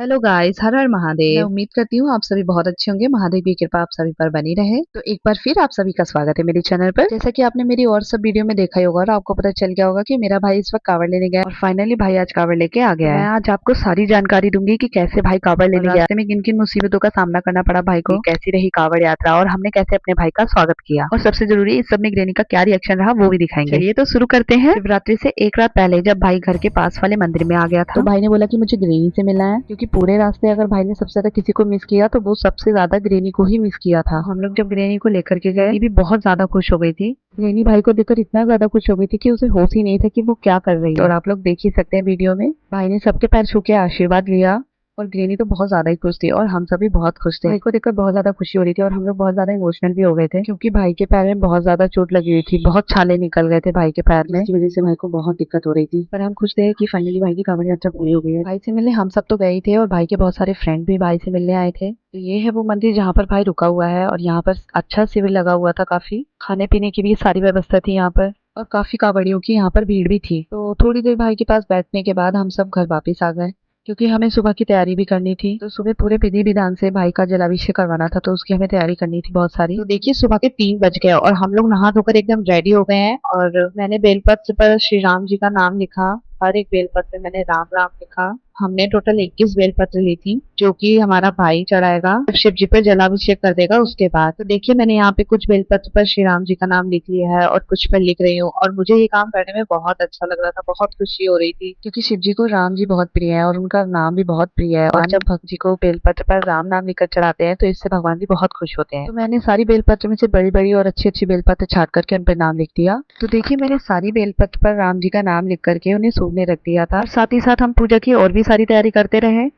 Hello guys, हर हर महादेव। मैं उम्मीद करती हूँ आप सभी बहुत अच्छे होंगे। महादेव की कृपा आप सभी पर बनी रहे। तो एक बार फिर आप सभी का स्वागत है मेरे चैनल पर। जैसा कि आपने मेरी और सब वीडियो में देखा ही होगा और आपको पता चल गया होगा कि मेरा भाई इस वक्त कांवड़ लेने गया और फाइनली भाई आज कांवड़ लेके आ गया है। मैं आज आपको सारी जानकारी दूंगी कि कैसे भाई कांवड़ लेने गया, रास्ते में किन किन मुसीबतों का सामना करना पड़ा भाई को, कैसी रही कांवड़ यात्रा और हमने कैसे अपने भाई का स्वागत किया, और सबसे जरूरी इस सब में ग्रेनी का क्या रिएक्शन रहा वो भी दिखाएंगे। चलिए तो शुरू करते हैं। शिवरात्रि से एक रात पहले जब भाई घर के पास वाले मंदिर में आ गया था तो भाई ने बोला कि मुझे ग्रेनी से मिलना है, क्योंकि पूरे रास्ते अगर भाई ने सबसे ज्यादा किसी को मिस किया तो वो सबसे ज्यादा ग्रेनी को ही मिस किया था। हम लोग जब ग्रेनी को लेकर के गए, ये भी बहुत ज्यादा खुश हो गई थी। ग्रेनी भाई को देखकर इतना ज्यादा खुश हो गई थी कि उसे होश ही नहीं था कि वो क्या कर रही है। और आप लोग देख ही सकते हैं वीडियो में, भाई ने सबके पैर छू के आशीर्वाद लिया और ग्रेनी तो बहुत ज्यादा ही खुश थी और हम सभी बहुत खुश थे। भाई को देखकर बहुत ज्यादा खुशी हो रही थी और हम लोग बहुत ज्यादा इमोशनल भी हो गए थे, क्योंकि भाई के पैर में बहुत ज्यादा चोट लगी हुई थी, बहुत छाले निकल गए थे भाई के पैर में, इसकी वजह से भाई को बहुत दिक्कत हो रही थी। पर हम खुश थे कि फाइनली भाई की कांवड़ यात्रा पूरी हो गई है। भाई से मिलने हम सब तो गए ही थे और भाई के बहुत सारे फ्रेंड भी भाई से मिलने आए थे। तो ये है वो मंदिर जहाँ पर भाई रुका हुआ है और यहाँ पर अच्छा शिविर लगा हुआ था, काफी खाने पीने की भी सारी व्यवस्था थी यहाँ पर, और काफी कांवड़ियों की यहाँ पर भीड़ भी थी। तो थोड़ी देर भाई के पास बैठने के बाद हम सब घर वापिस आ गए, क्योंकि हमें सुबह की तैयारी भी करनी थी। तो सुबह पूरे विधि विधान से भाई का जलाभिषेक करवाना था, तो उसकी हमें तैयारी करनी थी बहुत सारी। तो देखिए सुबह के 3 बज गए और हम लोग नहा धोकर एकदम रेडी हो गए हैं। और मैंने बेलपत्र पर श्री राम जी का नाम लिखा, हर एक बेलपत्र में मैंने राम राम लिखा। हमने टोटल 21 बेलपत्र ली थी, जो कि हमारा भाई चढ़ाएगा जब शिव जी पर जलाभिषेक कर देगा उसके बाद। तो देखिए मैंने यहाँ पे कुछ बेलपत्र पर श्री राम जी का नाम लिख लिया है और कुछ पर लिख रही हूँ, और मुझे ये काम करने में बहुत अच्छा लग रहा था, बहुत खुशी हो रही थी, क्योंकि शिव जी को राम जी बहुत प्रिय है और उनका नाम भी बहुत प्रिय है। और जब भक्त जी को बेलपत्र पर राम नाम लिखकर चढ़ाते हैं तो इससे भगवान जी बहुत खुश होते हैं। तो मैंने सारी बेलपत्र में से बड़ी बड़ी और अच्छी अच्छी बेलपत्र छाट करके उन पर नाम लिख दिया। तो देखिए मैंने सारी बेलपत्र पर राम जी का नाम लिख करके उन्हें सूखने रख दिया था। साथ ही साथ हम पूजा की और भी सारी तैयारी करते रहे।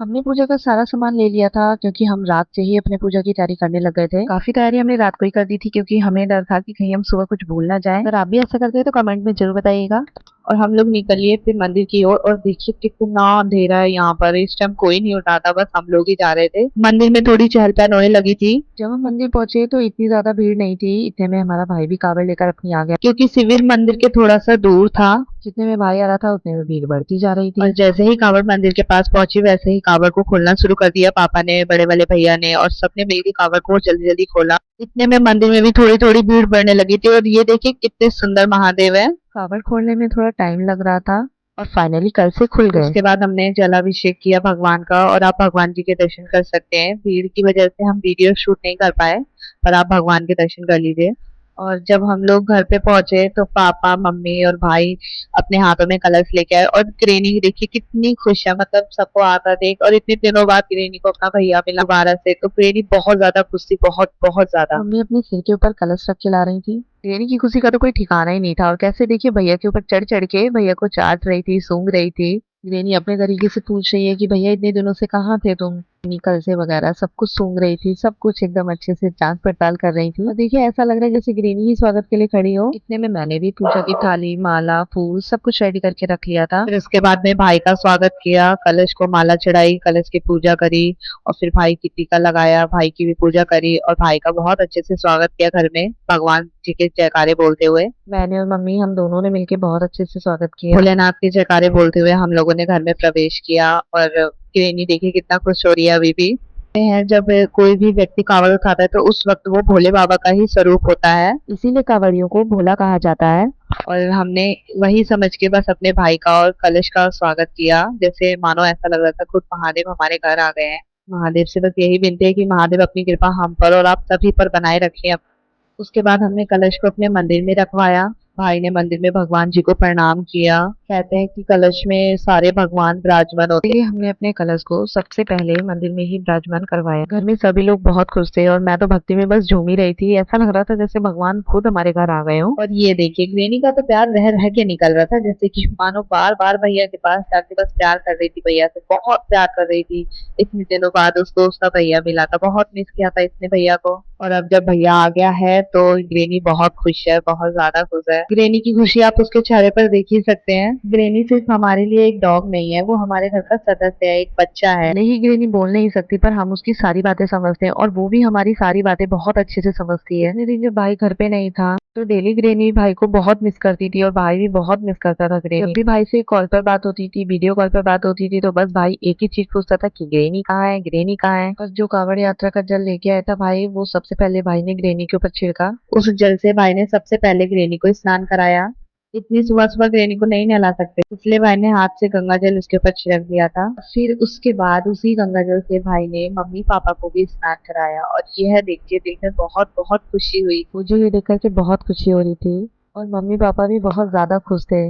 हमने पूजा का सारा सामान ले लिया था, क्योंकि हम रात से ही अपने पूजा की तैयारी करने लग गए थे। काफी तैयारी हमने रात को ही कर दी थी, क्योंकि हमें डर था कि कहीं हम सुबह कुछ भूल ना जाएं। अगर आप भी ऐसा करते हैं तो कमेंट में जरूर बताइएगा। और हम लोग निकलिए फिर मंदिर की ओर, और देखिए कितना अंधेरा है यहाँ पर। इस टाइम कोई नहीं उठा था, बस हम लोग ही जा रहे थे। मंदिर में थोड़ी चहल पहल होने लगी थी। जब हम मंदिर पहुंचे तो इतनी ज्यादा भीड़ नहीं थी। इतने में हमारा भाई भी कांवड़ लेकर अपनी आ गया, क्योंकि शिविर मंदिर के थोड़ा सा दूर था। जितने में भाई आ रहा था उतने में भीड़ बढ़ती जा रही थी। और जैसे ही कांवड़ मंदिर के पास पहुंची, वैसे ही कांवड़ को खोलना शुरू कर दिया पापा ने, बड़े वाले भैया ने, और सबने मिलकर कांवड़ को जल्दी जल्दी खोला। इतने में मंदिर में भी थोड़ी थोड़ी भीड़ बढ़ने लगी थी। और ये देखिए कितने सुंदर महादेव है। कांवड़ खोलने में थोड़ा टाइम लग रहा था और फाइनली कल से खुल गए। उसके बाद हमने जलाभिषेक किया भगवान का, और आप भगवान जी के दर्शन कर सकते हैं। भीड़ की वजह से हम वीडियो शूट नहीं कर पाए, पर आप भगवान के दर्शन कर लीजिए। और जब हम लोग घर पे पहुंचे तो पापा मम्मी और भाई अपने हाथों में कलश लेके आए, और ग्रेनी देखिए कितनी खुश है, मतलब सबको आता देख, और इतने दिनों बाद ग्रेनी को अपना भैया मिला दोबारा से, तो ग्रेनी बहुत ज्यादा खुश थी, बहुत बहुत ज्यादा। मम्मी अपने सिर के ऊपर कलश रख के ला रही थी। ग्रेनी की खुशी का तो कोई ठिकाना ही नहीं था, और कैसे देखिए भैया के ऊपर चढ़ चढ़ के भैया को चाट रही थी, सूंघ रही थी। ग्रेनी अपने तरीके से पूछ रही है कि भैया इतने दिनों से कहाँ थे तुम। कल से वगैरह सब कुछ सूंघ रही थी, सब कुछ एकदम अच्छे से जांच पड़ताल कर रही थी। और देखिए ऐसा लग रहा है जैसे ग्रेनी ही स्वागत के लिए खड़ी हो। इतने में मैंने भी पूजा की थाली, माला, फूल सब कुछ रेडी करके रख लिया था। फिर उसके बाद में भाई का स्वागत किया, कलश को माला चढ़ाई, कलश की पूजा करी, और फिर भाई की टीका लगाया, भाई की भी पूजा करी, और भाई का बहुत अच्छे से स्वागत किया घर में भगवान जी के जयकारे बोलते हुए। मैंने और मम्मी हम दोनों ने मिलके बहुत अच्छे से स्वागत किया। भोलेनाथ के जयकारे बोलते हुए हम लोगों ने घर में प्रवेश किया। और ग्रेनी देखिए कितना खुश हो रही है अभी भी। है जब कोई भी व्यक्ति कांवड़ उठाता है तो उस वक्त वो भोले बाबा का ही स्वरूप होता है, इसीलिए कांवड़ियों को भोला कहा जाता है। और हमने वही समझ के बस अपने भाई का और कलश का स्वागत किया, जैसे मानो ऐसा लग रहा था खुद महादेव हमारे घर आ गए हैं। महादेव से बस यही विनती है कि महादेव अपनी कृपा हम पर और आप सभी पर बनाए रखें। उसके बाद हमने कलश को अपने मंदिर में रखवाया। भाई ने मंदिर में भगवान जी को प्रणाम किया। कहते हैं कि कलश में सारे भगवान विराजमान होते हैं। हमने अपने कलश को सबसे पहले मंदिर में ही विराजमान करवाया। घर में सभी लोग बहुत खुश थे और मैं तो भक्ति में बस झूम ही रही थी। ऐसा लग रहा था जैसे भगवान खुद हमारे घर आ गए हो। और ये देखिए ग्रेनी का तो प्यार रह रह के निकल रहा था, जैसे कि मानो बार बार भैया के पास जाके बस प्यार कर रही थी, भैया से बहुत प्यार कर रही थी। इतने दिनों बाद उसको उसका भैया मिला था, बहुत मिस किया था इसने भैया को। और अब जब भैया आ गया है तो ग्रेनी बहुत खुश है, बहुत ज्यादा खुश है। ग्रेनी की खुशी आप उसके चेहरे पर देख ही सकते हैं। ग्रेनी सिर्फ हमारे लिए एक डॉग नहीं है, वो हमारे घर का सदस्य है, एक बच्चा है। नहीं, ग्रेनी बोल नहीं सकती पर हम उसकी सारी बातें समझते हैं और वो भी हमारी सारी बातें बहुत अच्छे से समझती है। इतने दिन जब भाई घर पे नहीं था तो डेली ग्रेनी भाई को बहुत मिस करती थी और भाई भी बहुत मिस करता था ग्रेनी। जब भी भाई से कॉल पर बात होती थी, वीडियो कॉल पर बात होती थी, तो बस भाई एक ही चीज पूछता था कि ग्रेनी कहाँ है, ग्रेनी कहाँ है। और जो कांवड़ यात्रा का जल लेके आया था भाई, वो सबसे पहले भाई ने ग्रेनी के ऊपर छिड़का। उस जल से भाई ने सबसे पहले ग्रेनी को स्नान कराया। इतनी सुबह सुबह ग्रेनी को नहीं नहला सकते, इसलिए भाई ने हाथ से गंगा जल उसके ऊपर छिड़क दिया था। फिर उसके बाद उसी गंगा जल से भाई ने मम्मी पापा को भी स्नान कराया और यह देख के दिल में बहुत बहुत खुशी हुई। मुझे ये देख करके बहुत खुशी हो रही थी और मम्मी पापा भी बहुत ज्यादा खुश थे।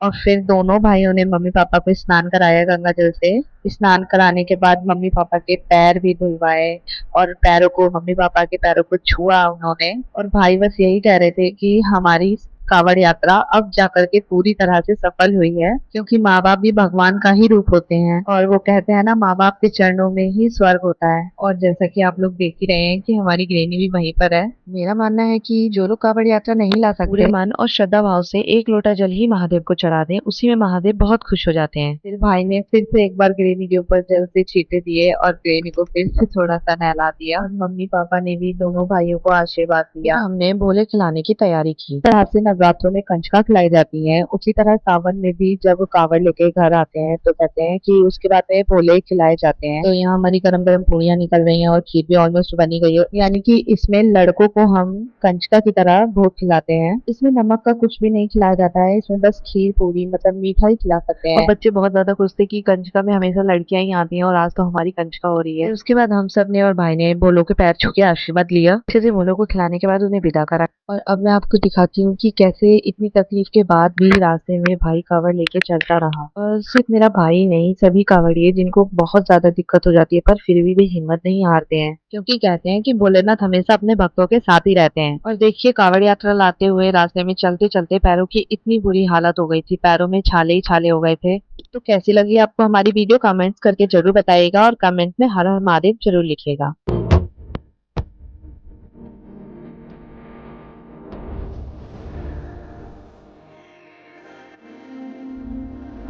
और फिर दोनों भाइयों ने मम्मी पापा को स्नान कराया गंगा जल से। स्नान कराने के बाद मम्मी पापा के पैर भी धुलवाए और पैरों को, मम्मी पापा के पैरों को छुआ उन्होंने। और भाई बस यही कह रहे थे कि हमारी कांवड़ यात्रा अब जाकर के पूरी तरह से सफल हुई है, क्योंकि माँ बाप भी भगवान का ही रूप होते हैं और वो कहते हैं ना, माँ बाप के चरणों में ही स्वर्ग होता है। और जैसा कि आप लोग देख ही रहे हैं कि हमारी ग्रेनी भी वहीं पर है। मेरा मानना है कि जो लोग कांवड़ यात्रा नहीं ला सकते, पूरे मन और श्रद्धा भाव से एक लोटा जल ही महादेव को चढ़ा दें, उसी में महादेव बहुत खुश हो जाते हैं। फिर भाई ने फिर से एक बार ग्रेनी के ऊपर जल से छींटे दिए और ग्रेनी को फिर से थोड़ा सा नहला दिया और मम्मी पापा ने भी दोनों भाइयों को आशीर्वाद दिया। हमने भोले खिलाने की तैयारी की। इस तरह से नवरात्रों में कंजका खिलाई जाती है, उसी तरह सावन में भी जब कांवड़ लेके घर आते हैं तो कहते हैं कि उसके बाद में भोले खिलाए जाते हैं। तो यहाँ हमारी गरम गरम पूड़ियाँ निकल रही हैं और खीर भी ऑलमोस्ट बनी गई है, यानी कि इसमें लड़कों को हम कंजका की तरह भोग खिलाते हैं। इसमें नमक का कुछ भी नहीं खिलाया जाता है, इसमें बस खीर पूरी मतलब मीठा ही खिला सकते हैं। और बच्चे बहुत ज्यादा खुश थे कि कंजका में हमेशा लड़कियां ही आती हैं और आज तो हमारी कंजका हो रही है। उसके बाद हम सब ने और भाई ने भोलो के पैर छू के आशीर्वाद लिया। अच्छे से भोलो को खिलाने के बाद उन्हें विदा करा। और अब मैं आपको दिखाती हूँ कि कैसे इतनी तकलीफ के बाद भी रास्ते में भाई कांवड़ लेके चलता रहा। और सिर्फ मेरा भाई नहीं, सभी कांवड़िए जिनको बहुत ज्यादा दिक्कत हो जाती है पर फिर भी हिम्मत नहीं हारते हैं, क्योंकि कहते हैं कि भोलेनाथ हमेशा अपने भक्तों के साथ ही रहते हैं। और देखिए, कांवड़ यात्रा लाते हुए रास्ते में चलते चलते पैरों की इतनी बुरी हालत हो गई थी, पैरों में छाले ही छाले हो गए थे। तो कैसी लगी आपको हमारी वीडियो, कमेंट्स करके जरूर बताइएगा और कमेंट में हर हर महादेव जरूर लिखिएगा।